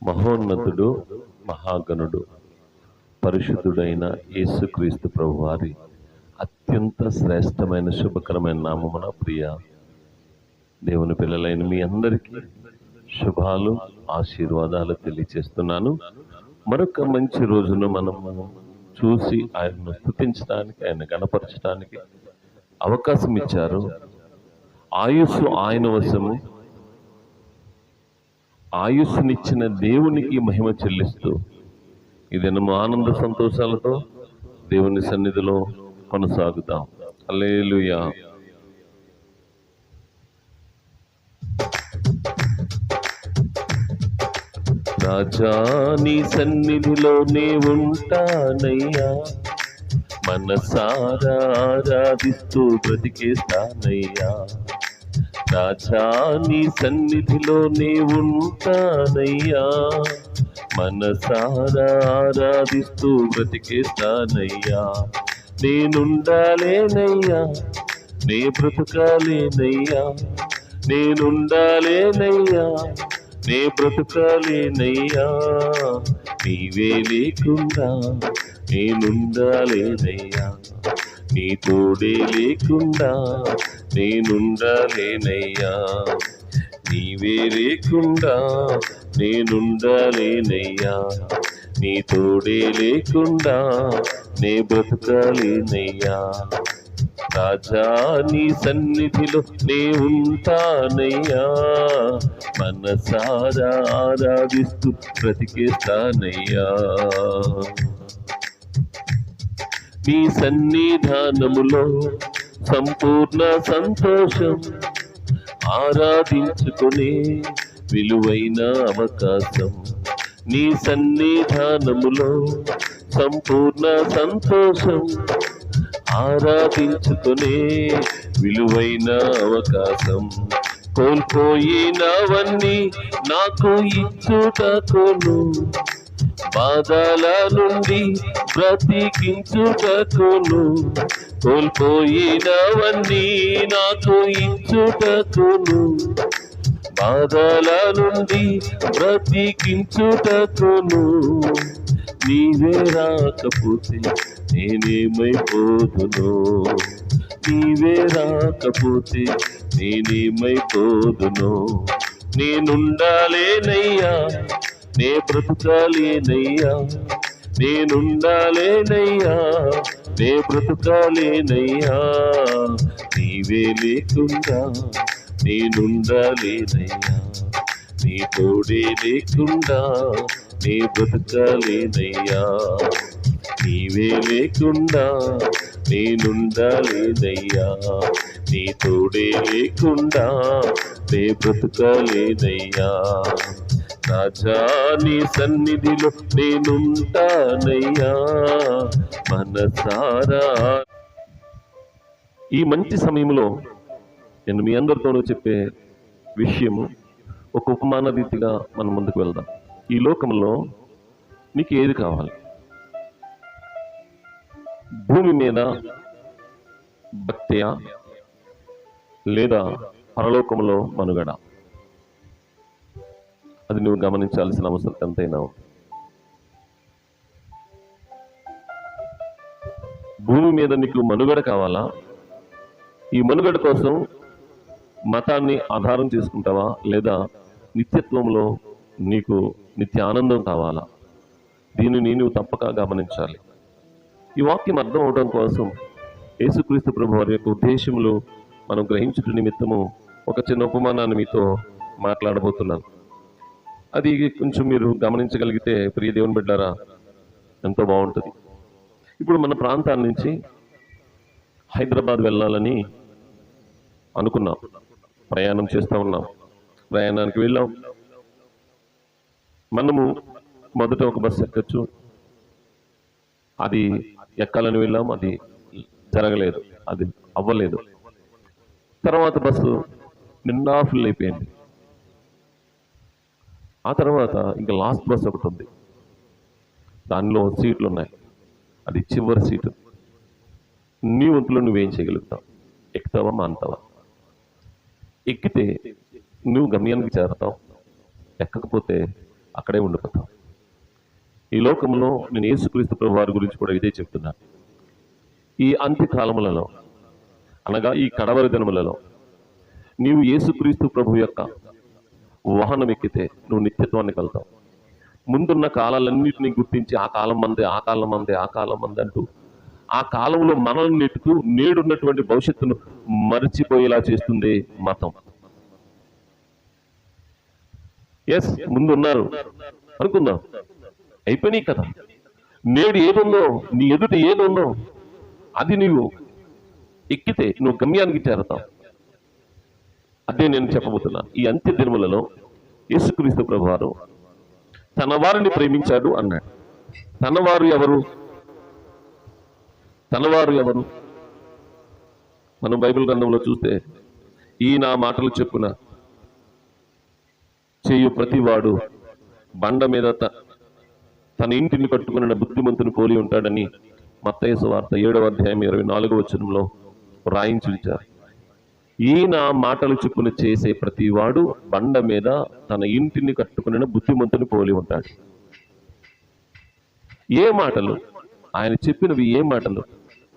మహోన్నతుడు, మహాగణుడు, పరిశుద్ధుడైన యేసుక్రీస్తు ప్రభువారి అత్యంత శ్రేష్టమైన శుభకరమైన నామమున ప్రియ దేవుని పిల్లలైన మీ అందరికీ శుభాలు, ఆశీర్వాదాలు తెలియచేస్తున్నాను. మరొక మంచి రోజును మనం చూసి ఆయనను స్తుతించడానికి, ఆయన గణపరచడానికి అవకాశం ఇచ్చారు. ఆయుస్సు ఆయన వశము. ఆయుస్సునిచ్చిన దేవునికి మహిమ చెల్లిస్తూ ఈ దినము ఆనంద సంతోషాలతో దేవుని సన్నిధిలో కొనసాగుతాం. హల్లెలూయా. రాజా నీ సన్నిధిలోనే ఉంటానయ్యా, మనసారా ఆరాధిస్తూ బ్రతికేస్తానయ్యా. రాజా నీ సన్నిధిలోనే ఉంటానయ్యా, మనసారా ఆరాధిస్తూ బ్రతికేస్తానయ్యా. నేనుండాలేనయ్యా, నే బ్రతుకాలేనయ్యా, నేనుండాలేనయ్యా, నే బ్రతుకాలేనయ్యా. నీవే లేకుండా నేనుండాలేనయ్యా, నీ తోడే లేకుండా నేనుండాలేనయ్యా. నీవే లేకుండా నేనుండాలేనయ్యా, నీ తోడే లేకుండా నే బ్రతకాలేనయ్యా. రాజా నీ సన్నిధిలో నే ఉంటానయ్యా, మనసారా ఆరాధిస్తూ బ్రతికేస్తానయ్యా. నీ సన్నిధానములో సంపూర్ణ సంతోషం, ఆరాధించుకునే విలువైన అవకాశం. నీ సన్నిధానములో సంపూర్ణ సంతోషం, ఆరాధించుకునే విలువైన అవకాశం. కోల్పోయినవన్నీ నాకు ఇచ్చుటకును, బాధల నుండి బ్రతికించుటకును. కోల్పోయినవన్నీ నాకు ఇచ్చుటకును, బాధల నుండి బ్రతికించుటకును. నీవే రాకపోతే నేనేమైపోదును, నీవే రాకపోతే నేనేమైపోదును. నేనుండాలేనయ్యా, నే బ్రతుకాలేనయ్యా, నేనుండాలేనయ్యా, నే బ్రతుకాలేనయ్యా. నీవే లేకుండా నేనుండాలేనయ్యా, నీ తోడే లేకుండా నే బ్రతుకాలేనయ్యా. నీవే లేకుండా నేనుండాలేనయ్యా, నీ తోడే లేకుండా నే బ్రతుకాలేనయ్యా. రాజా నీ సన్నిధిలో నేనుంటానయ్యా, మనసారా. ఈ మంచి సమయంలో నేను మీ అందరితోనూ చెప్పే విషయము ఒక ఉపమాన రీతిగా మనం ముందుకు వెళ్దాం. ఈ లోకంలో నీకు ఏది కావాలి? భూమి మీద భక్తియా, లేదా పరలోకంలో మనుగడ? అది నువ్వు గమనించాల్సిన అవసరం ఎంతైనా. భూమి మీద నీకు మనుగడ కావాలా? ఈ మనుగడ కోసం మతాన్ని ఆధారం చేసుకుంటావా, లేదా నిత్యత్వంలో నీకు నిత్య ఆనందం కావాలా? దీనిని నువ్వు తప్పక గమనించాలి. ఈ వాక్యం అర్థం అవడం కోసం యేసుక్రీస్తు ప్రభు వారి యొక్క ఉద్దేశములు మనం గ్రహించుట నిమిత్తము ఒక చిన్న ఉపమానాన్ని మీతో మాట్లాడబోతున్నాను. అది కొంచెం మీరు గమనించగలిగితే ప్రియ దేవుని బిడ్డారా ఎంతో బాగుంటుంది. ఇప్పుడు మన ప్రాంతాల నుంచి హైదరాబాద్ వెళ్ళాలని అనుకున్నాం, ప్రయాణం చేస్తూ ఉన్నాం. ప్రయాణానికి వెళ్ళాం. మనము మొదట ఒక బస్సు ఎక్కచ్చు, అది ఎక్కాలని వెళ్ళాం, అది జరగలేదు, అది అవ్వలేదు. తర్వాత బస్సు నిండా ఫుల్ అయిపోయింది. ఆ తర్వాత ఇంకా లాస్ట్ బస్ ఒకటి ఉంది, దానిలో సీట్లు ఉన్నాయి, అది చివరి సీటు. నీ వంతులో నువ్వేం చేయగలుగుతావు? ఎక్కుతావా, మానుతావా? ఎక్కితే నువ్వు గమ్యానికి చేరతావు, ఎక్కకపోతే అక్కడే ఉండిపోతావు. ఈ లోకంలో నేను యేసుక్రీస్తు ప్రభు వారి గురించి కూడా ఇదే చెప్తున్నాను. ఈ అంత్యకాలములలో అనగా ఈ కడవరి దినములలో నీవు యేసుక్రీస్తు ప్రభు యొక్క వాహనం ఎక్కితే నువ్వు నిత్యత్వానికి వెళ్తావు. ముందున్న కాలాలన్నింటినీ గుర్తించి ఆ కాలం మందే, ఆ కాలం మందే, ఆ కాలం మందే అంటూ ఆ కాలంలో మనల్ని నెట్టుకు నేడున్నటువంటి భవిష్యత్తును మరిచిపోయేలా చేస్తుంది మతం. ఎస్, ముందున్నారు అనుకుందాం, అయిపోయినాయి కదా. నేడు ఏదుందో, నీ ఎదుట ఏదుందో అది నీవు ఎక్కితే నువ్వు గమ్యానికి చేరతావు. అదే నేను చెప్పబోతున్నా. ఈ అంత్య దినములలో యేసుక్రీస్తు ప్రభువారు తన వారిని ప్రేమించాడు అన్నాడు. తనవారు ఎవరు? తనవారు ఎవరు? మనం బైబిల్ గ్రంథంలో చూస్తే, ఈ నా మాటలు చెప్పున చేయు ప్రతివాడు బండ మీద తన ఇంటిని కట్టుకున్న బుద్ధిమంతుని పోలి ఉంటాడని మత్తయి సువార్త 7వ అధ్యాయం 24వ వచనంలో రాయించి ఉంచారు. ఈ నా మాటలు చెప్పున చేసే ప్రతివాడు బండ మీద తన ఇంటిని కట్టుకున్న బుద్ధిమంతుని పోలి ఉంటాడు. ఏ మాటలు? ఆయన చెప్పినవి ఏ మాటలు?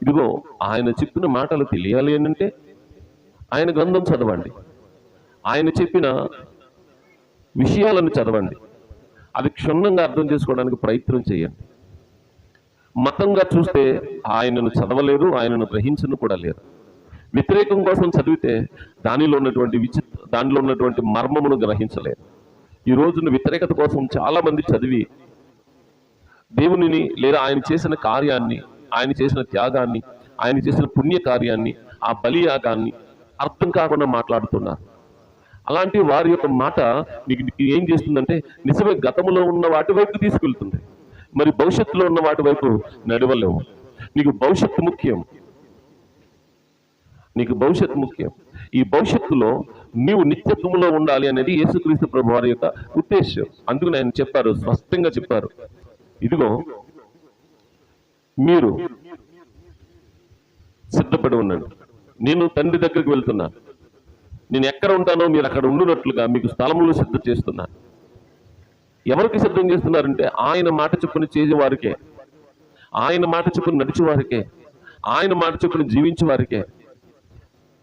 ఇదిగో ఆయన చెప్పిన మాటలు తెలియాలి అంటే ఆయన గ్రంథం చదవండి, ఆయన చెప్పిన విషయాలను చదవండి, అది క్షుణ్ణంగా అర్థం చేసుకోవడానికి ప్రయత్నం చేయండి. మతంగా చూస్తే ఆయనను చదవలేరు, ఆయనను గ్రహించను కూడా లేరు. వ్యతిరేకం కోసం చదివితే దానిలో ఉన్నటువంటి మర్మమును గ్రహించలేరు. ఈ రోజున వ్యతిరేకత కోసం చాలా మంది చదివి దేవునిని లేదా ఆయన చేసిన కార్యాన్ని, ఆయన చేసిన త్యాగాన్ని, ఆయన చేసిన పుణ్య కార్యాన్ని, ఆ బలియాగాన్ని అర్థం కాకుండా మాట్లాడుతున్నారు. అలాంటి వారి యొక్క మాట మీకు ఏం చేస్తుందంటే, నిజమే గతంలో ఉన్న వాటి వైపు తీసుకెళ్తుంది, మరి భవిష్యత్తులో ఉన్న వాటి వైపు నడవలేవు. నీకు భవిష్యత్తు ముఖ్యం, నీకు భవిష్యత్తు ముఖ్యం. ఈ భవిష్యత్తులో నీవు నిత్యత్వంలో ఉండాలి అనేది యేసుక్రీస్తు ప్రభు వారి యొక్క ఉద్దేశం. అందుకు ఆయన చెప్పారు, స్పష్టంగా చెప్పారు, ఇదిగో మీరు సిద్ధపడి ఉండండి, నేను తండ్రి దగ్గరికి వెళ్తున్నాను, నేను ఎక్కడ ఉంటానో మీరు అక్కడ ఉండునట్లుగా మీకు స్థలములు సిద్ధం చేస్తున్నాను. ఎవరికి సిద్ధం చేస్తున్నారంటే ఆయన మాట చొప్పున చేసేవారికే, ఆయన మాట చొప్పున నడిచేవారికే, ఆయన మాట చొప్పున జీవించే వారికే.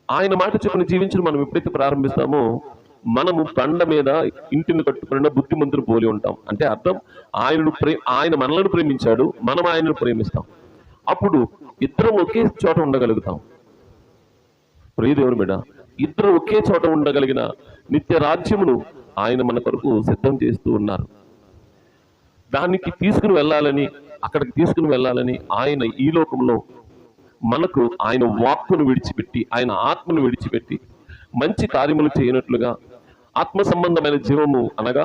ఆయన మాట చొప్పున జీవించడం మనం ఎప్పుడైతే ప్రారంభిస్తామో మనము బండ మీద ఇంటిని కట్టుకున్న బుద్ధిమంతులు పోలి ఉంటాం. అంటే అర్థం, ఆయన మనలను ప్రేమించాడు, మనం ఆయనను ప్రేమిస్తాం. అప్పుడు ఇద్దరం ఒకే చోట ఉండగలుగుతాం. ప్రియదేవుని బిడ్డ, ఇద్దరు ఒకే చోట ఉండగలిగిన నిత్య రాజ్యమును ఆయన మన కొరకు సిద్ధం చేస్తూ ఉన్నారు. దానికి తీసుకుని వెళ్ళాలని, అక్కడికి తీసుకుని వెళ్ళాలని ఆయన ఈ లోకంలో మనకు ఆయన వాక్కును విడిచిపెట్టి, ఆయన ఆత్మను విడిచిపెట్టి మంచి కార్యములు చేయనట్లుగా ఆత్మ సంబంధమైన జీవము అనగా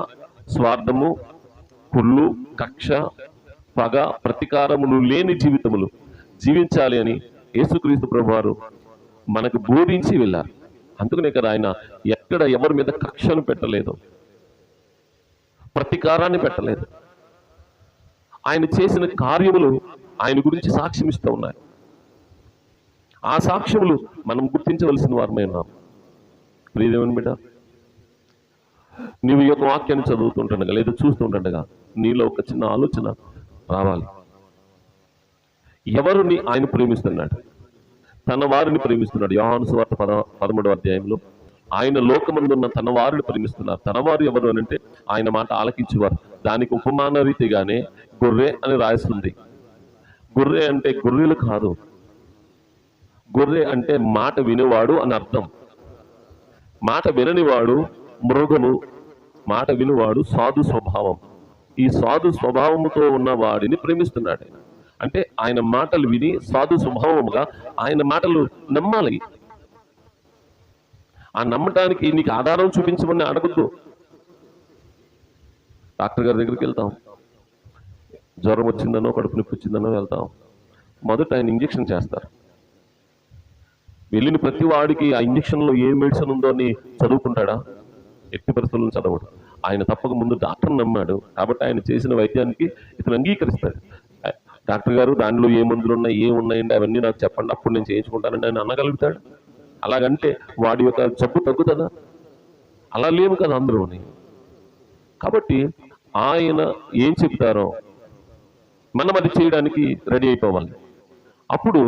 స్వార్థము, కుళ్ళు, కక్ష, పగ, ప్రతీకారములు లేని జీవితములు జీవించాలి అని యేసుక్రీస్తు ప్రభువారు మనకు బోధించి వెళ్ళారు. అందుకనే కదా ఆయన ఎక్కడ ఎవరి మీద కక్షను పెట్టలేదు, ప్రతీకారాన్ని పెట్టలేదు. ఆయన చేసిన కార్యములు ఆయన గురించి సాక్ష్యం ఇస్తూ ఉన్నాయి. ఆ సాక్ష్యములు మనం గుర్తించవలసిన వారమే ఉన్నాం. ప్రియదేవుని బిడ్డ, నీవు ఈ యొక్క వాక్యాన్ని చదువుతుంటుండగా లేదా చూస్తుంటుండగా నీలో ఒక చిన్న ఆలోచన రావాలి. ఎవరిని ఆయన ప్రేమిస్తున్నాడు? తన వారిని ప్రేమిస్తున్నాడు. యోహాను సువార్త 13వ అధ్యాయంలో ఆయన లోకమందున్న తన వారిని ప్రేమిస్తున్నారు. తన వారు ఎవరు అని అంటే ఆయన మాట ఆలకించేవారు. దానికి ఉపమాన రీతిగానే గొర్రె అని రాస్తుంది. గొర్రె అంటే గొర్రెలు కాదు, గొర్రె అంటే మాట వినేవాడు అని అర్థం. మాట విననివాడు మృగము, మాట వినివాడు సాధు స్వభావం. ఈ సాధు స్వభావముతో ఉన్న వాడిని ప్రేమిస్తున్నాడు. అంటే ఆయన మాటలు విని సాధు స్వభావముగా ఆయన మాటలు నమ్మాలి. ఆ నమ్మటానికి నీకు ఆధారం చూపించమని అడగద్దు. డాక్టర్ గారి దగ్గరికి వెళ్తాం, జ్వరం వచ్చిందనో కడుపు నొప్పి వచ్చిందనో వెళ్తాం. మొదట ఆయన ఇంజెక్షన్ చేస్తారు. వెళ్ళిన ప్రతి వాడికి ఆ ఇంజక్షన్లో ఏ మెడిసిన్ ఉందో అని చదువుకుంటాడా? ఎట్టి పరిస్థితులను చదవడు. ఆయన తప్పక ముందు డాక్టర్ని నమ్మాడు కాబట్టి ఆయన చేసిన వైద్యానికి ఇతను అంగీకరిస్తాడు. డాక్టర్ గారు దానిలో ఏ మందులు ఉన్నాయి, ఏమున్నాయండి అవన్నీ నాకు చెప్పండి, అప్పుడు నేను చేయించుకుంటానండి ఆయన అనగలుగుతాడు. అలాగంటే వాడి యొక్క జబ్బు తగ్గుతుందా? అలా లేవు కదా అందరూని. కాబట్టి ఆయన ఏం చెప్తారో మనం అది చేయడానికి రెడీ అయిపోవాలి. అప్పుడు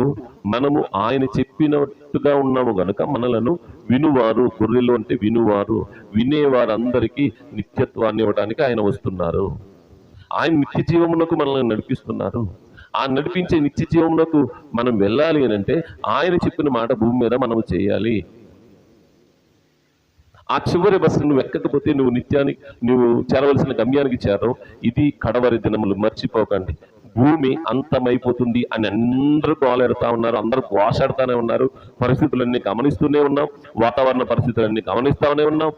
మనము ఆయన చెప్పినట్టుగా ఉన్నాము గనుక మనలను వినువారు, గొర్రెలు అంటే వినువారు, వినేవారందరికీ నిత్యత్వాన్ని ఇవ్వడానికి ఆయన వస్తున్నారు. ఆయన నిత్య జీవమునకు మనల్ని నడిపిస్తున్నారు. ఆ నడిపించే నిత్య జీవమునకు మనం వెళ్ళాలి అని అంటే ఆయన చెప్పిన మాట భూమి మీద మనం చేయాలి. ఆ చివరి బస్సు నువ్వు ఎక్కకపోతే నువ్వు చేరవలసిన గమ్యానికి చేరవు. ఇది కడవరి దినములు, మర్చిపోకండి. భూమి అంతమైపోతుంది అని అందరూ గోలెడతా ఉన్నారు, అందరూ గోషాడుతూనే ఉన్నారు. పరిస్థితులన్నీ గమనిస్తూనే ఉన్నాం, వాతావరణ పరిస్థితులన్నీ గమనిస్తూనే ఉన్నాం.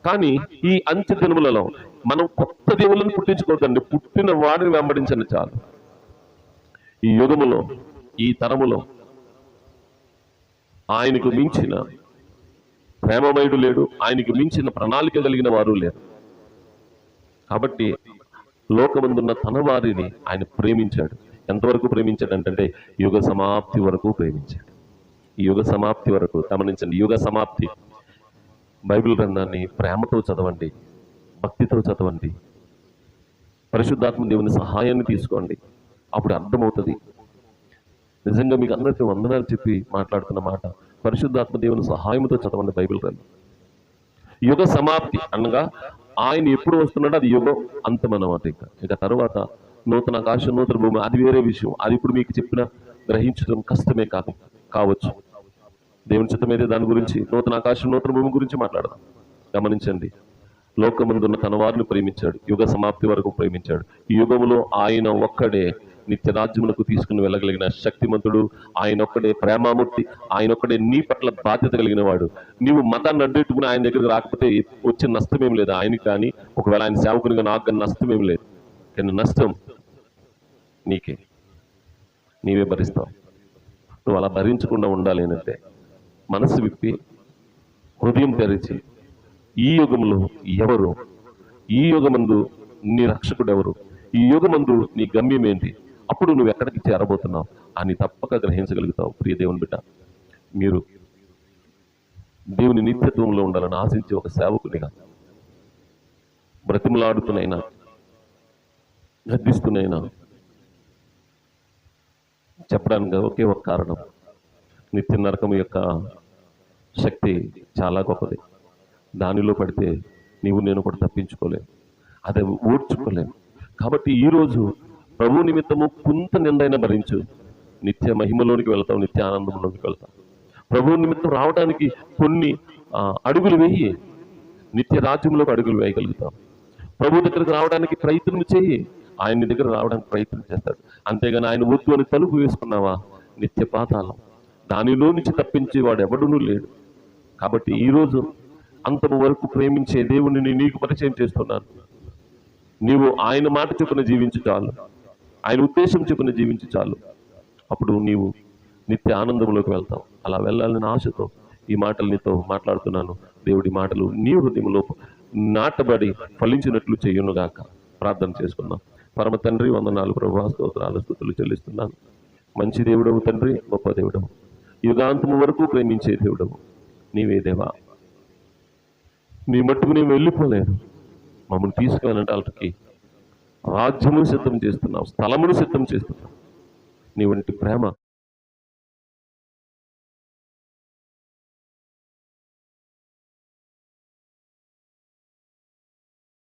కానీ ఈ అంత్య దినములలో మనం కొత్త దేవుళ్ళని పుట్టించుకోవద్దండి, పుట్టిన వాడిని వెంబడించండి చాలు. ఈ యుగములో, ఈ తరములో ఆయనకు మించిన ప్రేమమయుడు లేడు, ఆయనకు మించిన ప్రణాళిక కలిగిన వారు లేరు. కాబట్టి లోకమందున్న తన వారిని ఆయన ప్రేమించాడు. ఎంతవరకు ప్రేమించాడు అంటే యుగ సమాప్తి వరకు ప్రేమించాడు. ఈ యుగ సమాప్తి వరకు గమనించండి. యుగ సమాప్తి బైబిల్ గ్రంథాన్ని ప్రేమతో చదవండి, భక్తితో చదవండి, పరిశుద్ధాత్మ దేవుని సహాయాన్ని తీసుకోండి. అప్పుడు అర్థమవుతుంది. నిజంగా మీకు అందరికీ వందనాలు చెప్పి మాట్లాడుతున్న మాట, పరిశుద్ధాత్మ దేవుని సహాయంతో చదవండి బైబిల్ గ్రంథం. యుగ సమాప్తి అనగా ఆయన ఎప్పుడు వస్తున్నాడో అది యుగం అంతమన్నమాట. ఇక తర్వాత నూతన ఆకాశం, నూతన భూమి, అది వేరే విషయం. అది ఇప్పుడు మీకు చెప్పిన గ్రహించడం కష్టమే కావచ్చు. దేవుని చిత్తమైతే దాని గురించి, నూతన ఆకాశం, నూతన భూమి గురించి మాట్లాడదాం. గమనించండి, లోకమందున్న తన వారిని ప్రేమించాడు, యుగ సమాప్తి వరకు ప్రేమించాడు. ఈ యుగములో ఆయన ఒక్కడే నిత్య రాజ్యములకు తీసుకుని వెళ్ళగలిగిన శక్తిమంతుడు, ఆయన ఒక్కడే ప్రేమామూర్తి, ఆయన ఒక్కడే నీ పట్ల బాధ్యత కలిగిన వాడు. నీవు మతాన్ని అడ్డెట్టుకుని ఆయన దగ్గరికి రాకపోతే వచ్చే నష్టమేం లేదు ఆయనకి, కానీ ఒకవేళ ఆయన సేవకునిగా నాకు కానీ నష్టమేం లేదు. కానీ నష్టం నీకే, నీవే భరిస్తావు. నువ్వు అలా భరించకుండా ఉండాలి అంటే మనసు విప్పి, హృదయం తెరిచి, ఈ యుగంలో ఎవరు, ఈ యుగమందు నీ రక్షకుడు ఎవరు, ఈ యుగమందు నీ గమ్యం ఏంటి, అప్పుడు నువ్వు ఎక్కడికి చేరబోతున్నావు అని తప్పక గ్రహించగలుగుతావు. ప్రియ దేవుని బిడ్డ, మీరు దేవుని నిత్యత్వంలో ఉండాలని ఆశించి ఒక సేవకునిగా బ్రతిమలాడుతునైనా గద్దిస్తునైనా చెప్పడానికి ఒకే ఒక కారణం, నిత్య నరకం యొక్క శక్తి చాలా గొప్పది. దానిలో పడితే నీవు నేను కూడా తప్పించుకోలేము, అదే ఓడ్చుకోలేము. కాబట్టి ఈరోజు ప్రభు నిమిత్తము కొంత నిందైనా భరించు, నిత్య మహిమలోనికి వెళ్తావు, నిత్య ఆనందంలోనికి వెళ్తావు. ప్రభు నిమిత్తం రావడానికి కొన్ని అడుగులు వేయి, నిత్య రాజ్యంలోకి అడుగులు వేయగలుగుతావు. ప్రభు దగ్గరకు రావడానికి ప్రయత్నం చేయి, ఆయన దగ్గర రావడానికి ప్రయత్నం చేస్తాడు. అంతేగాని ఆయన వద్దు అని తలుపు వేసుకున్నావా, నిత్య పాతాళం, దానిలో నుంచి తప్పించేవాడు ఎవడునూ లేడు. కాబట్టి ఈరోజు అంతము వరకు ప్రేమించే దేవుణ్ణి నీకు పరిచయం చేస్తున్నాను. నీవు ఆయన మాట చొప్పున జీవించు చాలు, ఆయన ఉద్దేశం చొప్పున జీవించు చాలు. అప్పుడు నీవు నిత్య ఆనందంలోకి వెళ్తావు. అలా వెళ్ళాలని ఆశతో ఈ మాటలు నీతో మాట్లాడుతున్నాను. దేవుడి మాటలు నీ హృదయంలో నాటబడి ఫలించినట్లు చేయునుగాక. ప్రార్థన చేసుకున్నాం. పరమ తండ్రి, వందనాలు ప్రభువా, స్తోత్రాలు స్తుతులు చెల్లిస్తున్నాను. మంచి దేవుడవు తండ్రి, గొప్ప దేవుడవు, యుగాంతము వరకు ప్రేమించే దేవుడవు నీవే దేవా. నీ మట్టుకు నేను వెళ్ళిపోలేను, మమ్మల్ని తీసుకెళ్ళాలంటే వాళ్ళకి రాజ్యమును సిద్ధం చేస్తున్నావు, స్థలమును సిద్ధం చేస్తున్నావు. నీ వంటి ప్రేమ